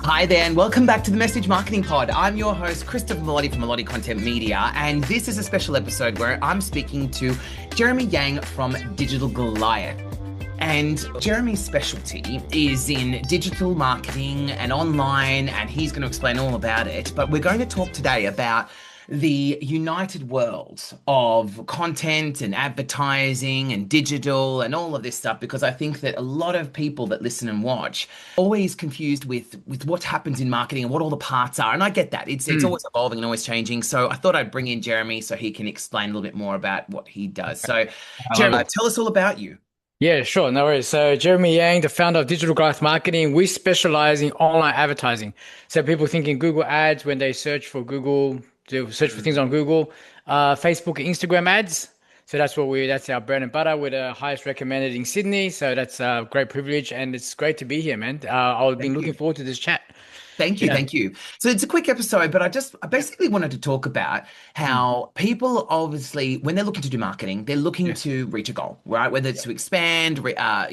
Hi there, and welcome back to the Message Marketing Pod. I'm your host, Christopher Melotti from Melotti Content Media, and this is a special episode where I'm speaking to Jeremy Yang from Digital Goliath. And Jeremy's specialty is in digital marketing and online, and he's going to explain all about it. But we're going to talk today about the united world of content and advertising and digital and all of this stuff, because I think that a lot of people that listen and watch always confused with what happens in marketing and what all the parts are. And I get that. It's always evolving and always changing. So I thought I'd bring in Jeremy so he can explain a little bit more about what he does. So I love Jeremy, it. tell us all about you. Yeah, sure. No worries. So, Jeremy Yang, the founder of Digital Goliath Marketing, we specialize in online advertising. So, people thinking Google ads when they search for Google, they search for things on Google, Facebook, Instagram ads. So that's our bread and butter. We're the highest recommended in Sydney. So that's a great privilege, and it's great to be here, man. I've been Thank looking you. forward to this chat. Thank you, Yeah. thank you. So it's a quick episode, but I basically wanted to talk about Mm. how people obviously, when they're looking to do marketing, they're looking Yes. to reach a goal, right? Whether it's Yeah. to expand,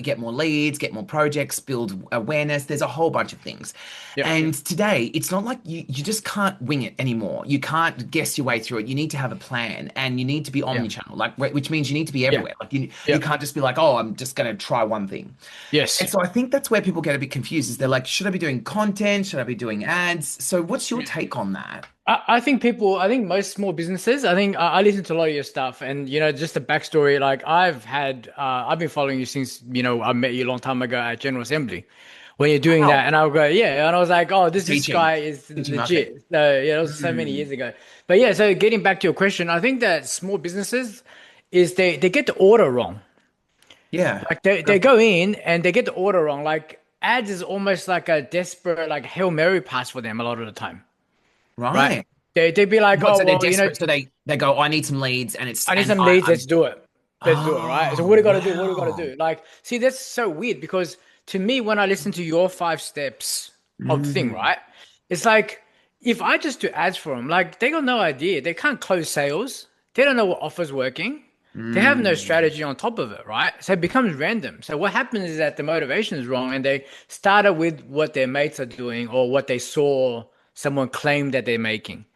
get more leads, get more projects, build awareness. There's a whole bunch of things. Yeah. And today, it's not like you just can't wing it anymore. You can't guess your way through it. You need to have a plan, and you need to be Yeah. omnichannel, like which means you need to be Yeah. everywhere. Like you Yeah. can't just be like, oh, I'm just going to try one thing. Yes. And so I think that's where people get a bit confused is they're like, should I be doing content? Should I be doing ads? So what's your take on that? I think most small businesses, I listen to a lot of your stuff and, just the backstory, like I've been following you since, I met you a long time ago at General Assembly when you're doing Wow. that. And I'll go, yeah. And I was like, oh, this Teaching, guy is teaching marketing. legit. So, yeah, that was so many Mm, years ago. But yeah, so getting back to your question, I think that small businesses is they get the order wrong. yeah. Like they go in and they get the order wrong. Like ads is almost like a desperate, like Hail Mary pass for them a lot of the time, right? Right. They'd be like, What, oh, so they're well, desperate. So they go, I need some leads and I need and some leads. I'm, Let's do it. Let's do it, right? So oh, what do we got to do? What do we got to wow. do? Like, see, that's so weird because to me, when I listen to your 5 steps of the thing, Mm, right? It's like if I just do ads for them, like they got no idea. They can't close sales. They don't know what offer's working. They have no mm, strategy on top of it, right? So it becomes random. So what happens is that the motivation is wrong and they started with what their mates are doing or what they saw someone claim that they're making.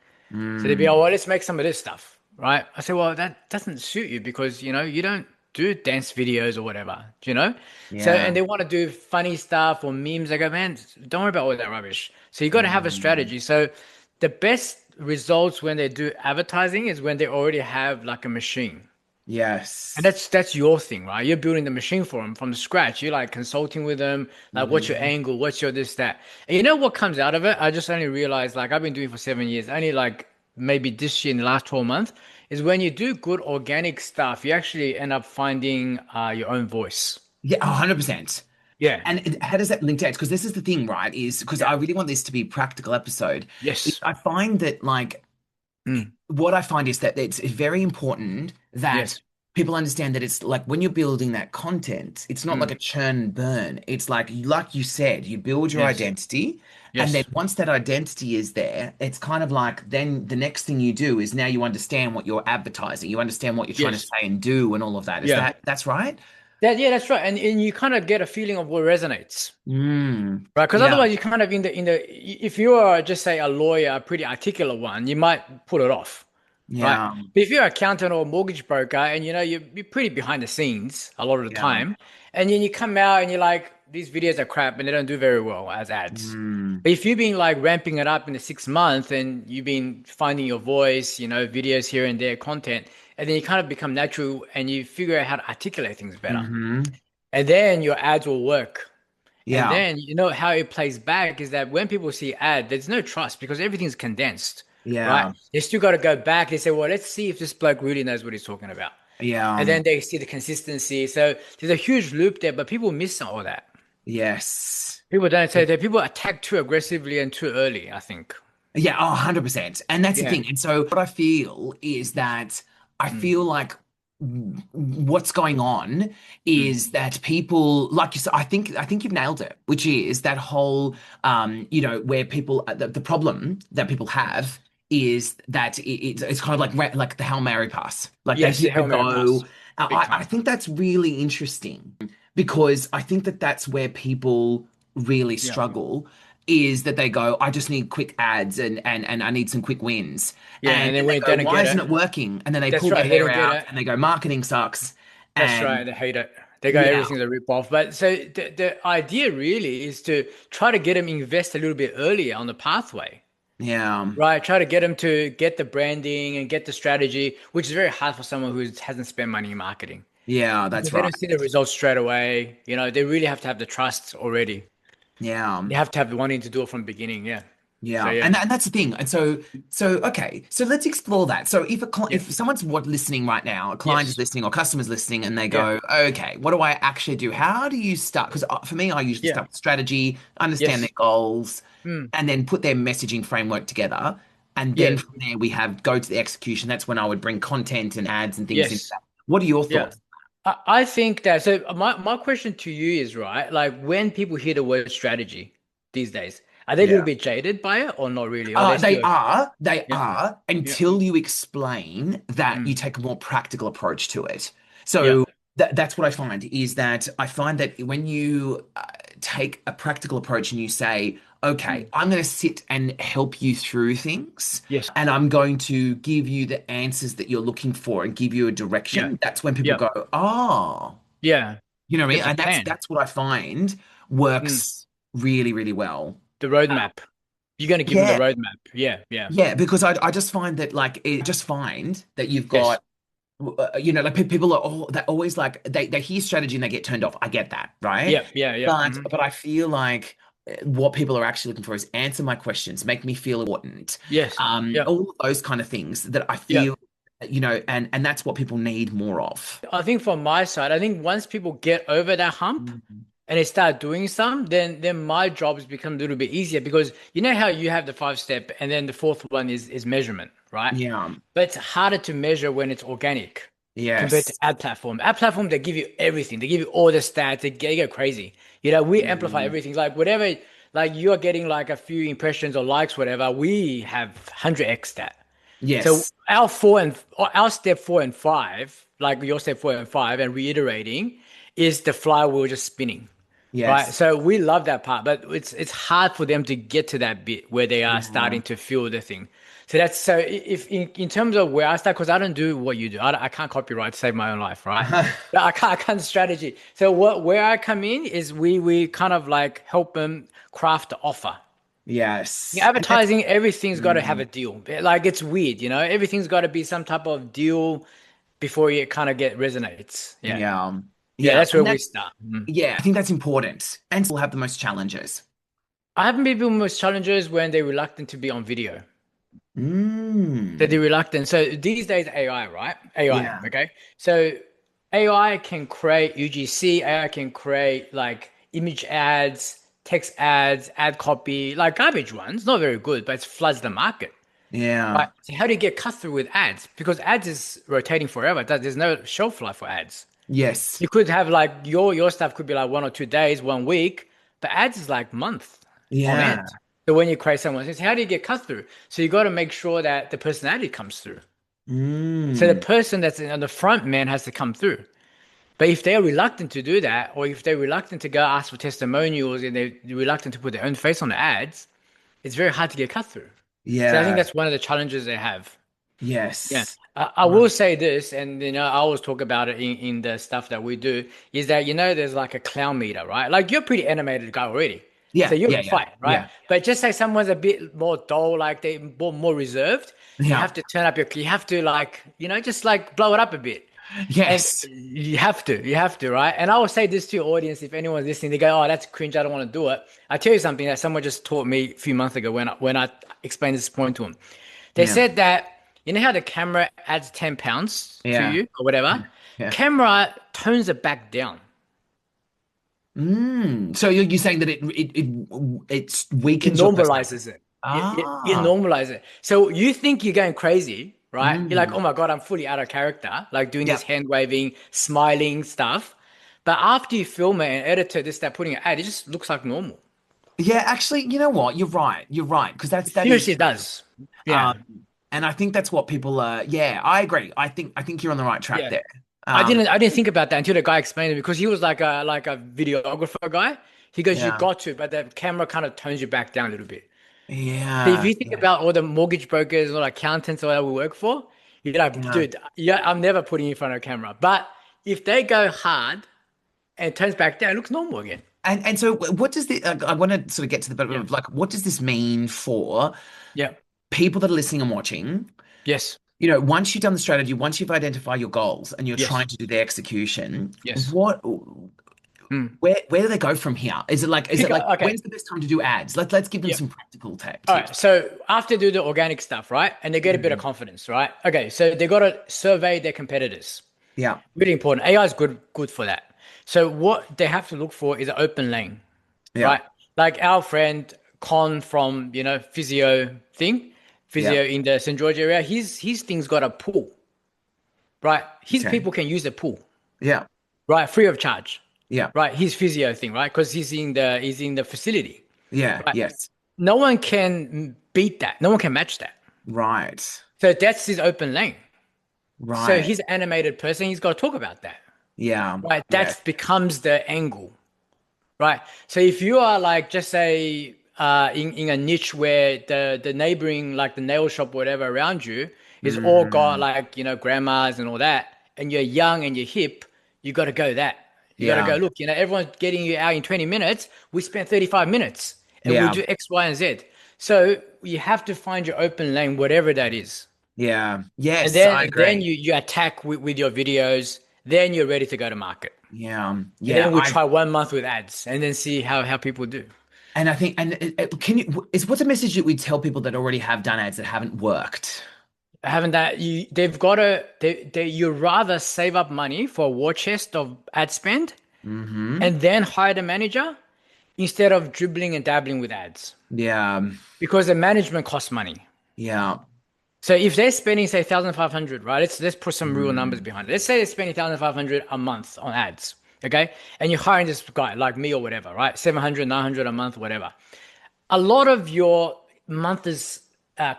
So they'd be, oh, mm. well, let's make some of this stuff, right? I say, well, that doesn't suit you because, you don't do dance videos or whatever, So, Yeah. and they want to do funny stuff or memes. I go, man, don't worry about all that rubbish. So you got to have a Mm, strategy. So the best results when they do advertising is when they already have like a machine. And yes. that's your thing, right? You're building the machine for them from scratch. You're like consulting with them, like what's your Mhm. angle, what's your this, that. And you know what comes out of it? I just only realized, like I've been doing it for 7 years, only like maybe this year in the last 12 months, is when you do good organic stuff, you actually end up finding your own voice. Yeah, 100%. Yeah. And how does that link to it? Because this is the thing, right? Is because Yeah. I really want this to be a practical episode. Yes. I find that like Mm. what I find is that it's very important that Yes. people understand that it's like when you're building that content, it's not like Mm. a churn and burn. It's like you said, you build your Yes. identity, and then Yes. once that identity is there, it's kind of like then the next thing you do is now you understand what you're advertising, you understand what you're trying to Yes. say and do and all of that. Is Yeah. that's right? Yeah, that's right. And you kind of get a feeling of what resonates. Mm, Right, because yeah, otherwise you kind of if you are just say a lawyer, a pretty articulate one, you might put it off, right? yeah, But if you're an accountant or a mortgage broker and you're pretty behind the scenes a lot of the yeah. time, and then you come out and you're like, these videos are crap and they don't do very well as ads. Mm, But if you've been like ramping it up in the 6 months and you've been finding your voice, videos here and there, content, and then you kind of become natural and you figure out how to articulate things better. hmm. And then your ads will work. And Yeah, then you know how it plays back is that when people see ad, there's no trust because everything's condensed, right? yeah, They still got to go back. They say, well, let's see if this bloke really knows what he's talking about. And yeah. then they see the consistency. So there's a huge loop there, but people miss all that. Yes. People don't say that people attack too aggressively and too early, I think. Yeah, oh, 100%. And that's the Yeah. thing. And so what I feel is that I Mm, feel like what's going on mm. is that people, like you said, I think you've nailed it, which is that whole where people the problem that people have is that it's kind of like the Hail Mary pass. Like they Yes, the hit the Hail Mary go. pass. Big I time. think that's really interesting because I think that that's where people really Yeah. struggle. is that they go, I just need quick ads and I need some quick wins. Yeah, And and then then they when go, they don't why get isn't it, it working? And then they that's pull their right, they hair don't get out it. and they go, marketing sucks. That's And right. They hate it. They go, yeah, everything's a rip off. But so the idea really is to try to get them invest a little bit earlier on the pathway, yeah, right? Try to get them to get the branding and get the strategy, which is very hard for someone who hasn't spent money in marketing yeah, because that's they right. don't see the results straight away. They really have to have the trust already. Yeah. They have to have the wanting to do it from the beginning. Yeah. So Yeah, yeah, and that's the thing. And so okay, so let's explore that. So yeah, if someone's listening right now, a client is yes, listening or customer's listening, and they yeah, go, okay, what do I actually do? How do you start? Because for me, I usually yeah, start with strategy, understand their yes, goals, mm, and then put their messaging framework together, and yeah, then from there we have go to the execution. That's when I would bring content and ads and things into yes, that. What are your yeah. thoughts? I think that so my question to you is right, like when people hear the word strategy these days, are they a little Yeah. bit jaded by it or not really? Are they They still okay? are, they Yeah, are, yeah, until you explain that you mm, take a more practical approach to it. yeah, So that's what I find is that I find that when you take a practical approach and you say, okay, mm, I'm going to sit and help you through things, yes, and I'm going to give you the answers that you're looking for and give you a yeah, direction, that's when people yeah, go, oh, yeah. you know what I mean? There's a And plan. that's what I find Mm, works really, really well. the roadmap. You're going to give them the Yeah, roadmap. Yeah, yeah, yeah, because I just find that just find that you've yes, got like people are all they're always like they hear strategy and they get turned off. I get that, right? yeah, yeah, yeah. But I feel like what people are actually looking for is answer my questions, make me feel important, Yes, yeah, all of those kind of things that I yeah. feel, and that's what people need more of. I think from my side, I think once people get over that hump Mhm. and they start doing some, then my jobs become a little bit easier because you know how you have the 5 step and then the fourth one is measurement, right? Yeah. But it's harder to measure when it's organic compared to Yes. ad platform. Ad platform, they give you everything. They give you all the stats. They go crazy. We amplify Mm. everything. Like whatever, like you're getting like a few impressions or likes, whatever. We have 100x that. So Yes. our step 4 and 5, like your step 4 and 5, and reiterating, is the flywheel just spinning, right? Yes. So we love that part, but it's hard for them to get to that bit where they are Yeah. starting to feel the thing. So that's so if in terms of where I start, because I don't do what you do, I can't copyright to save my own life, right? But I can't strategy. So where I come in is we kind of like help them craft the offer. Yes. And that's Advertising, everything's got to have a mm, deal. Like it's weird, everything's got to be some type of deal before you kind of get resonates. Yeah. yeah. Yeah, Yeah. that's where And we that start. Mm. Yeah, I think that's important. And still have the most challenges. I haven't been with most challengers when they're reluctant to be on video. So Mm. they're reluctant. So these days, AI, right? AI, Yeah. okay? So AI can create UGC, AI can create like image ads, text ads, ad copy, like garbage ones, not very good, but it floods the market. Yeah. Right. So how do you get cut through with ads? Because ads is rotating forever. There's no shelf life for ads. Yes. You could have like your stuff could be like 1 or 2 days, 1 week, but ads is like month on end. Yeah. So when you create someone, it's how do you get cut through? So you got to make sure that the personality comes through. So the Mm. person that's on the front man has to come through. But if they're reluctant to do that, or if they're reluctant to go ask for testimonials and they're reluctant to put their own face on the ads, it's very hard to get cut through. So I think Yeah. that's one of the challenges they have. Yeah, Yes. I will say this, and I always talk about it in the stuff that we do, is that there's like a clown meter, right? Like you're a pretty animated guy already, so Yeah. you'll Yeah. be Yeah. fine, right? Yeah. But just say someone's a bit more dull, like they more reserved, you Yeah. have to turn up you have to like, just like blow it up a bit. And Yes. you have to, right? And I will say this to your audience, if anyone's listening, they go, "Oh, that's cringe. I don't want to do it." I tell you something that someone just taught me a few months ago when I explained this point to them. They Yeah. said that you know how the camera adds 10 pounds to Yeah. you or whatever? Yeah. Camera tones it back down. Mm. So you're saying that it It weakens your personality. normalizes it. It Ah. normalizes it. So you think you're going crazy, right? You're like, Mm. oh my God, I'm fully out of character, like doing Yeah. this hand waving, smiling stuff. But after you film it and edit it, this, that, putting it out, it just looks like normal. Yeah. Actually, you know what? You're right. You're right. Because that is Seriously, it does. Yeah. Um, and I think that's what people are. Yeah, I agree. I think you're on the right track Yeah. there. I Um, didn't I didn't think about that until the guy explained it because he was like a videographer guy. He goes, you Yeah. got to, but the camera kind of tones you back down a little bit. So if Yeah. you think Yeah. about all the mortgage brokers or accountants or whatever we work for, you're like, Yeah. dude, yeah, I'm never putting you in front of a camera. But if they go hard and it turns back down, it looks normal again. And so what does the I want to sort of get to the bottom Yeah. of like what does this mean for Yeah. people that are listening and watching? Yes. You know, once you've done the strategy, once you've identified your goals and you're Yes. trying to do the execution, Yes. what Hmm. where do they go from here? Is it Pick like a, okay. when's the best time to do ads? Let's give them Yeah. some practical tech All tips. right. So after do the organic stuff, right? And they get a bit of Mhm. confidence, right? Okay. So they got to survey their competitors. Yeah. Really important. AI is good for that. So what they have to look for is an open lane, Yeah. right? Like our friend Con from Yeah. physio in the St. George area. His thing's got a pool, right? His Okay. people can use the pool, Yeah. right, free of charge, Yeah. right? His physio thing, right? Because he's in the facility, Yeah. right? Yes. No one can beat that. No one can match that. Right. So that's his open lane. So Right. he's an animated person. He's got to talk about that, Yeah. right? Yes. That becomes the angle. Right. So if you are like just say in a niche where the neighboring like the nail shop whatever around you is all got Mm, like grandmas and all that, and you're young and you're hip, you got to go that. You got to yeah. go look. Everyone's getting you out in 20 minutes. We spent 35 minutes and we'll Yeah. do X, Y, and Z. So you have to find your open lane, whatever that is, Yeah. and Yes, I then agree. you attack with your videos. Then you're ready to go to market. Yeah. And Yeah. then we I try 1 month with ads and then see how people do. and I think and can you is what's a message that we tell people that already have done ads that haven't worked? Having that, they've got to you rather save up money for a war chest of ad spend Hmm. and then hire the manager instead of dribbling and dabbling with ads Yeah. because the management costs money. Yeah. So if they're spending say 1,500, right? Let's put some real numbers Mm, behind it. Let's say they're spending 1,500 a month on ads, okay? And you're hiring this guy like me or whatever, right? 700, 900 a month, whatever. A lot of your month's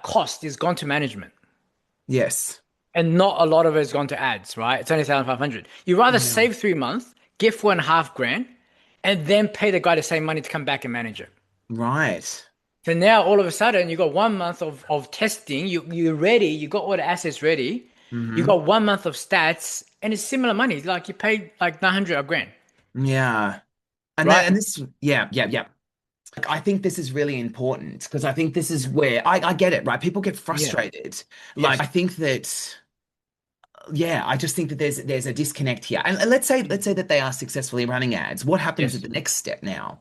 cost is gone to management. yes. And not a lot of it has gone to ads, right? It's only 1,500. You rather Yeah. save 3 months, get 4.5 grand, and then pay the guy the same money to come back and manage it. Right. So now all of a sudden you got 1 month of testing, you're ready, you got all the assets ready, you Hmm. got 1 month of stats, and it's similar money. Like you paid like 900 a grand, Yeah. right? And this yeah, yeah, yeah. Like, I think this is really important because I think this is where I get it, right? People get Yeah. frustrated. Like Yes. I think that yeah, I just think that there's a disconnect here. And let's say that they are successfully running ads. What happens at Yes. the next step now?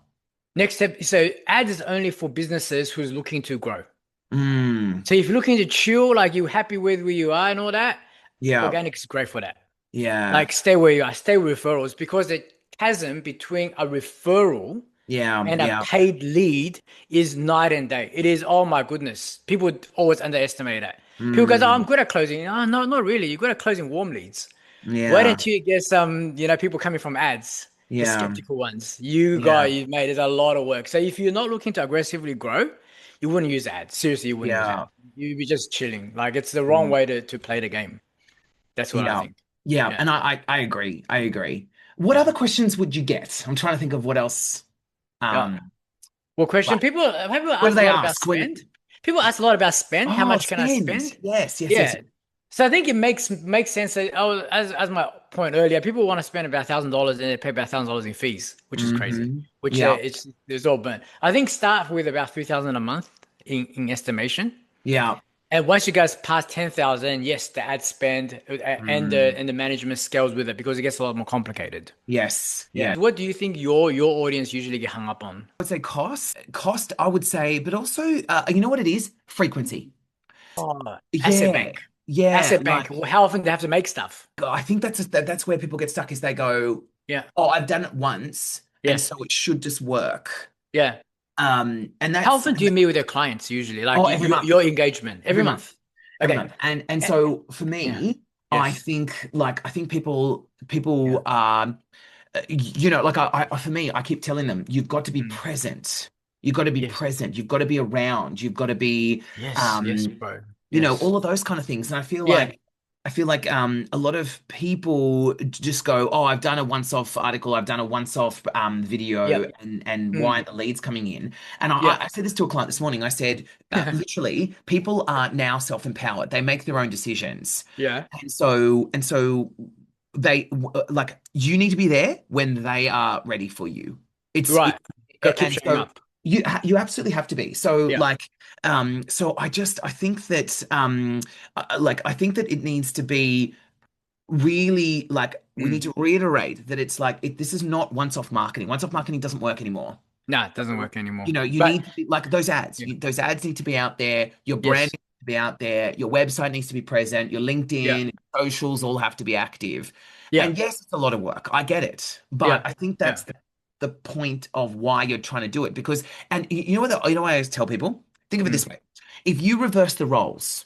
Next step. So ads is only for businesses who's looking to grow. Mm, So if you're looking to chill, like you happy with where you are and all that, yeah, organic is great for that. yeah, Like stay where you are, stay with referrals because the chasm between a referral yeah, and a yeah. paid lead is night and day. It is, oh my goodness. People always underestimate that. People go, oh, I'm Mm, good at closing. Oh, no, not really. You're good at closing warm leads. Why yeah, don't you get some, people coming from ads, the yeah, skeptical ones? You yeah, got, you made it a lot of work. So if you're not looking to aggressively grow, you wouldn't use ads. Seriously, you wouldn't use yeah, ads. You'd be just chilling. Like it's the wrong mm, way to play the game. That's what I yeah, think. yeah. Yeah. And I agree. I agree. What Yeah. other questions would you get? I'm trying to think of what else. Yeah. Um, Well, question. like People what do ask a they lot about ask when? spend. People ask a lot about spend. How Oh, much can I spend. spend? Yes, yes, yes. Yeah. So I think it makes sense that as my point earlier, people want to spend about $1,000 and they pay about $1,000 in fees, which is crazy. Hmm. Which Yeah, it's all burnt. I think start with about 3,000 a month in estimation. yeah. And once you guys pass 10,000, yes, the ad spend and Mm, the management scales with it because it gets a lot more complicated. yes, Yeah. yeah. What do you think your audience usually get hung up on? I would say cost, I would say, but also, you know what it is? Frequency. Oh, asset Yeah, bank. yeah. Asset bank. Like, Well, how often do they have to make stuff? I think that's where people get stuck is they go, Yeah. "Oh, I've done it once, and Yes. so it should just work." Yeah. And How that's often do you meet with your clients usually? Like oh, every month, your engagement every every month. month, every Okay. month. And Eh, so for Yeah. me, Yes. I think Yeah. people like for me, I keep telling them, you've got to be Mm. present. You've got to be Yes. present. You've got to be around. You've got to be, Yes. Yes, um, bro. Yes. all of those kind of things. And I feel Yeah. like I feel like a lot of people just go, oh, I've done a once-off article, I've done a once-off video, Yep. and why Mm. aren't the leads coming in? And I Yep. said this to a client this morning. I said, literally, people are now self-empowered. They make their own decisions, Yeah. and so they like you need to be there when they are ready for you. It, Right. Got to keep and showing so up. you absolutely have to be. So Yeah. like so I think that like I think that it needs to be really like we need Mm. to reiterate that it's like this is not once-off marketing. Once-off marketing doesn't work anymore. Nah, it doesn't work anymore. You know, you But need to be like those ads. yeah. Those ads need to be out there. Your brand Yes. needs to be out there. Your website needs to be present. Your Yeah. LinkedIn, socials all have to be active. Yeah. And yes, it's a lot of work. I get it, but Yeah. I think Yeah. that's the point of why you're trying to do it. Because, and you know what? You know what I always tell people? Think of it Mm. this way: if you reverse the roles,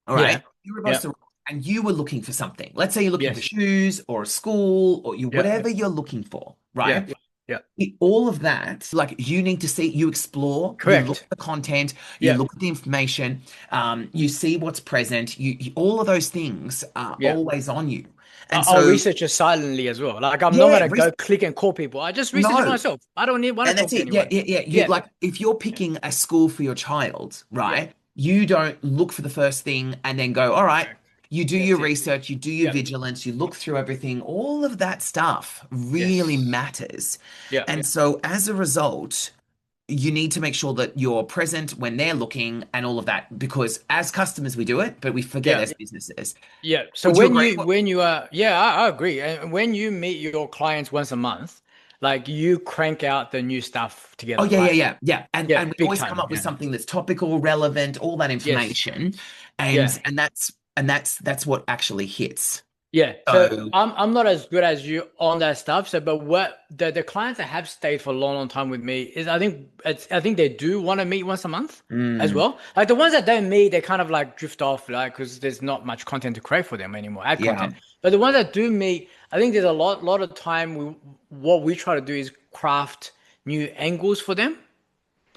all right, Yeah. you reverse Yeah. the roles, and you were looking for something. Let's say you're looking for Yes. shoes or a school or you Yeah. whatever you're looking for, Yeah. right? Yeah. All of that, like you need to see, you explore, you look Correct. at the content, you Yeah. look at the information, you see what's present, all of those things are Yeah. always on you. And I'll so, research it silently as well. Like I'm not yeah, gonna go click and call people. I just research it no, myself. I don't need want to and talk that's to it. Yeah, anyone. yeah, yeah. You Yeah. like if you're picking a school for your child, Yeah. right? You don't look for the first thing and then go, all right, Correct. you do your That's it. research, you do your Yeah. vigilance, you look through everything. All of that stuff really Yes. matters. Yeah. And so as a result, you need to make sure that you're present when they're looking and all of that because as customers we do it, but we forget Yeah. as businesses. Yeah. So Would you when agree? you are, yeah, I agree. And when you meet your clients once a month, like you crank out the new stuff Oh together, yeah, yeah, right? yeah, yeah. Yeah, And we big always come time. up with Yeah. something that's topical, relevant, all that Yes. information, Yeah. and that's what actually hits. Yeah. So So I'm not as good as you on that stuff. So, but what the clients that have stayed for a long, long time with me is I think they do want to meet once a month as mm, well. Like the ones that don't meet, they kind of like drift off, like because there's not much content to create for them anymore, ad yeah, content. But the ones that do meet, I think there's a lot of time. What we try to do is craft new angles for them.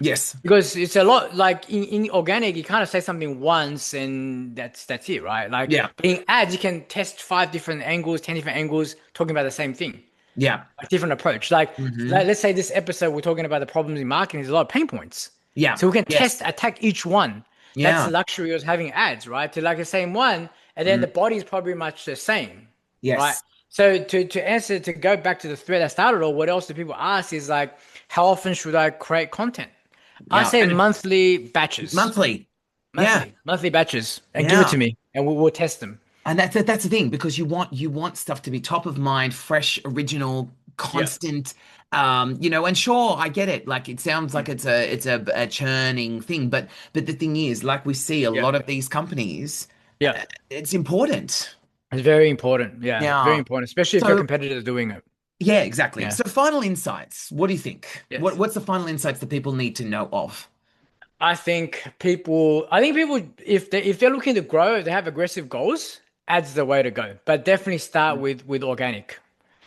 yes, Because it's a lot like in organic, you kind of say something once and that's it, right? Like yeah, in ads, you can test 5 different angles, 10 different angles, talking about the same thing, yeah, a different approach. Like hmm let's say this episode we're talking about the problems in marketing. There's a lot of pain points, yeah, so we can yes, attack each one. That's the yeah, luxury of having ads, right? To like the same one, and then mm, the body is probably much the same, right? yes, So to go back to the thread I started, or what else do people ask is like, how often should I create content? I yeah, say and monthly batches, monthly, yeah, monthly batches, and give it yeah. to me, and we'll test them. And that's the thing because you want stuff to be top of mind, fresh, original, Yeah. constant. And sure, I get it. Like it sounds like it's a churning thing, but the thing is, like we see a Yeah. lot of these companies, Yeah. it's important. It's very important. Yeah. Very Yeah. important, especially if your So competitor is doing it. yeah, exactly. Yeah. So final insights. What do you think? What Yes. what's the final insights that people need to know of? I think people, if they're looking to grow, if they have aggressive goals, ads the way to go. But definitely start with organic. Start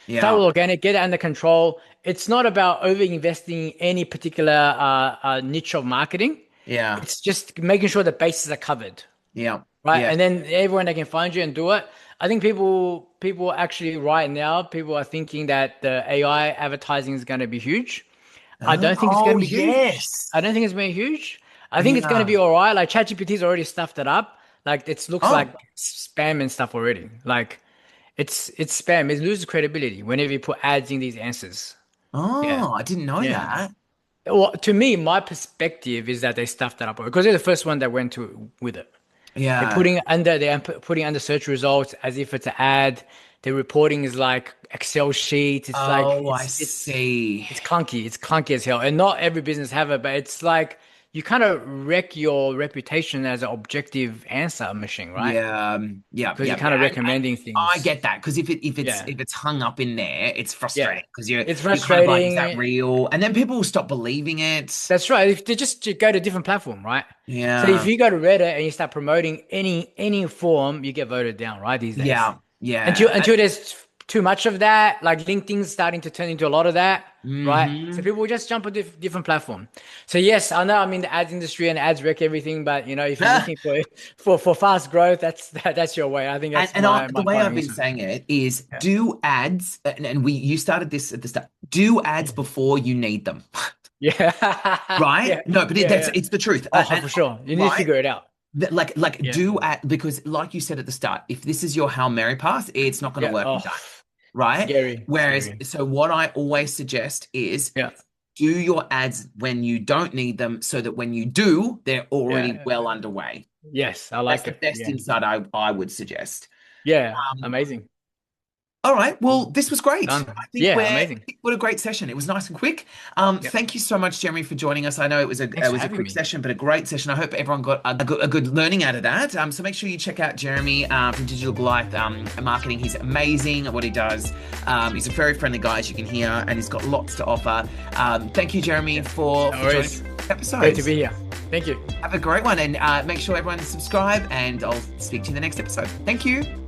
Yeah. with organic, get it under control. It's not about over investing in any particular niche of marketing. Yeah. It's just making sure the bases are covered. Yeah. Right, Yeah. and then everyone that can find you and do it. I think people actually right now people are thinking that the AI advertising is going to be huge. I don't think it's going Oh, to be huge. yes. I don't think it's going to be huge. I think it's going to Yeah. be all right. Like ChatGPT's already stuffed it up. Like it looks like Oh. spam and stuff already. Like it's spam. It loses credibility whenever you put ads in these answers. Yeah, Oh, I didn't know yeah. that. Well, to me, my perspective is that they stuffed that up because they're the first one that went to with it. Yeah. They're putting under search results as if it's an ad. The reporting is like Excel sheets. It's like Oh, I see. it's clunky. It's clunky as hell. And not every business have it, but it's like you kind of wreck your reputation as an objective answer machine, right? Yeah, yeah, Because yeah, you're kind yeah. of And recommending I things. get that because if it's Yeah. if it's hung up in there, it's Yeah. frustrating because you're It's you're kind of like, is frustrating. that real? And then people will stop believing it. That's right. If they just go to a different platform, right? So if Yeah, you go to Reddit and you start promoting any form, you get voted down, right? These days. yeah, yeah. Until there's too much of that. Like LinkedIn's starting to turn into a lot of that, right? So Hmm. people will just jump on different platform. So yes, I know I'm in the ads industry and ads wreck everything, but you know, if you're looking for for fast growth, that's your way. I think that's The my way I've parting been insight. saying it is Yeah. do ads, and you started this at the start. Do ads before you need them, Yeah. right? Yeah. No, but Yeah. Yeah. it's the truth, Oh, and for sure. You need to right. figure it out. Like Yeah. do at because like you said at the start, if this is your Hail Mary pass, it's not going to Yeah. work Oh, in done, right? scary. Whereas, Scary. so what I always suggest is Yeah. do your ads when you don't need them so that when you do, they're already Yeah. well underway. Yes, I That's like the it. best Yeah. insight I would suggest. Yeah. Um, Amazing. all right. Well, this was great. Done. Yeah. Amazing. What a great session. It was nice and quick. Yeah. Thank you so much, Jeremy, for joining us. I know Thanks it for was a having quick me. session, but a great session. I hope everyone got a good learning out of that. So make sure you check out Jeremy from Digital Goliath Marketing. He's amazing at what he does. He's a very friendly guy, as you can hear, and he's got lots to offer. Thank you, Jeremy, No for joining worries. the Great to episodes. be here. Thank you. Have a great one, and make sure everyone subscribe. And I'll speak to you in the next episode. Thank you.